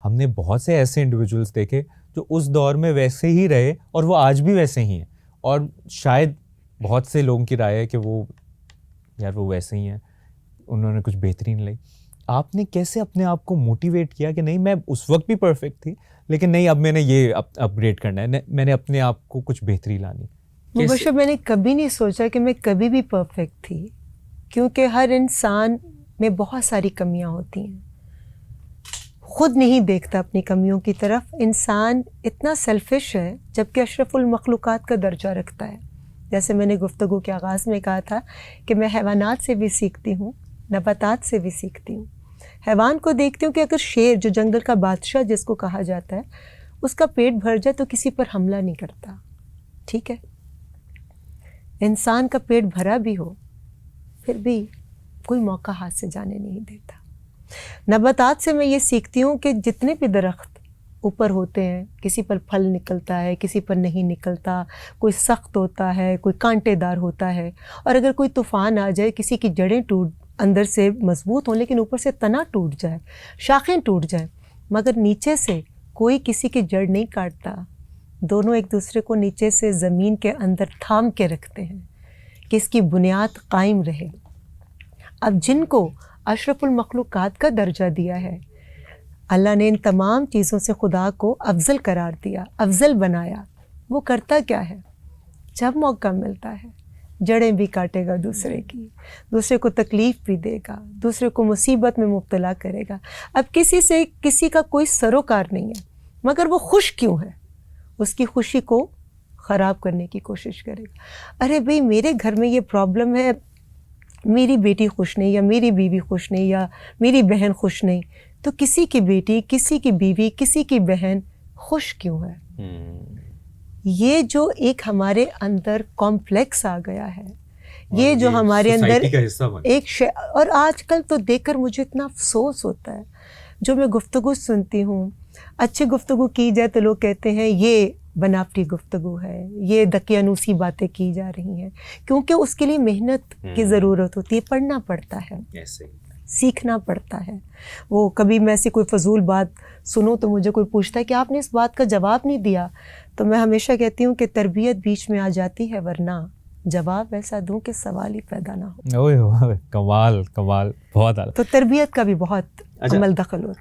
ہم نے بہت سے ایسے انڈیویجولس دیکھے جو اس دور میں ویسے ہی رہے اور وہ آج بھی ویسے ہی ہیں, اور شاید بہت سے لوگوں کی رائے ہے کہ وہ یار وہ ویسے ہی ہیں, انہوں نے کچھ بہترین لائی. آپ نے کیسے اپنے آپ کو موٹیویٹ کیا کہ نہیں میں اس وقت بھی پرفیکٹ تھی لیکن نہیں اب میں نے یہ اپ گریڈ کرنا ہے, میں نے اپنے آپ کو کچھ بہتری لانی؟ مبشر میں نے کبھی نہیں سوچا کہ میں کبھی بھی پرفیکٹ تھی, کیونکہ ہر انسان میں بہت ساری کمیاں ہوتی ہیں, خود نہیں دیکھتا اپنی کمیوں کی طرف. انسان اتنا سیلفش ہے جبکہ اشرف المخلوقات کا درجہ رکھتا ہے. جیسے میں نے گفتگو کے آغاز میں کہا تھا کہ میں حیوانات سے بھی سیکھتی ہوں, نباتات سے بھی سیکھتی ہوں. حیوان کو دیکھتی ہوں کہ اگر شیر جو جنگل کا بادشاہ جس کو کہا جاتا ہے اس کا پیٹ بھر جائے تو کسی پر حملہ نہیں کرتا, ٹھیک ہے. انسان کا پیٹ بھرا بھی ہو پھر بھی کوئی موقع ہاتھ سے جانے نہیں دیتا. نباتات سے میں یہ سیکھتی ہوں کہ جتنے بھی درخت اوپر ہوتے ہیں کسی پر پھل نکلتا ہے کسی پر نہیں نکلتا, کوئی سخت ہوتا ہے کوئی کانٹے دار ہوتا ہے, اور اگر کوئی طوفان آ جائے کسی کی جڑیں ٹوٹ اندر سے مضبوط ہوں لیکن اوپر سے تنا ٹوٹ جائے, شاخیں ٹوٹ جائیں, مگر نیچے سے کوئی کسی کی جڑ نہیں کاٹتا. دونوں ایک دوسرے کو نیچے سے زمین کے اندر تھام کے رکھتے ہیں کہ اس کی بنیاد قائم رہے. اب جن کو اشرف المخلوقات کا درجہ دیا ہے, اللہ نے ان تمام چیزوں سے خدا کو افضل قرار دیا, افضل بنایا. وہ کرتا کیا ہے, جب موقع ملتا ہے جڑیں بھی کاٹے گا دوسرے کی, دوسرے کو تکلیف بھی دے گا, دوسرے کو مصیبت میں مبتلا کرے گا. اب کسی سے کسی کا کوئی سروکار نہیں ہے, مگر وہ خوش کیوں ہے, اس کی خوشی کو خراب کرنے کی کوشش کرے گا. ارے بھئی میرے گھر میں یہ پرابلم ہے, میری بیٹی خوش نہیں یا میری بیوی خوش نہیں یا میری بہن خوش نہیں, تو کسی کی بیٹی کسی کی بیوی کسی کی بہن خوش کیوں ہے؟ یہ جو ایک ہمارے اندر کمپلیکس آ گیا ہے, یہ جو ہمارے اندر ایک اور آج کل تو دیکھ کر مجھے اتنا افسوس ہوتا ہے. جو میں گفتگو سنتی ہوں, اچھی گفتگو کی جائے تو لوگ کہتے ہیں یہ بناوٹی گفتگو ہے, یہ دقیانوسی باتیں کی جا رہی ہیں, کیونکہ اس کے لیے محنت کی ضرورت ہوتی ہے, پڑھنا پڑتا ہے, سیکھنا پڑتا ہے. وہ کبھی میں ایسی کوئی فضول بات سنوں تو مجھے کوئی پوچھتا ہے کہ آپ نے اس بات کا جواب نہیں دیا, تو میں ہمیشہ کہتی ہوں کہ تربیت بیچ میں آ جاتی ہے, ورنہ جواب ایسا دوں کہ سوال ہی پیدا نہ ہو. کمال کمال, بہت اعلیٰ. تو تربیت کا بھی بہت عمل دخل ہوتا ہے.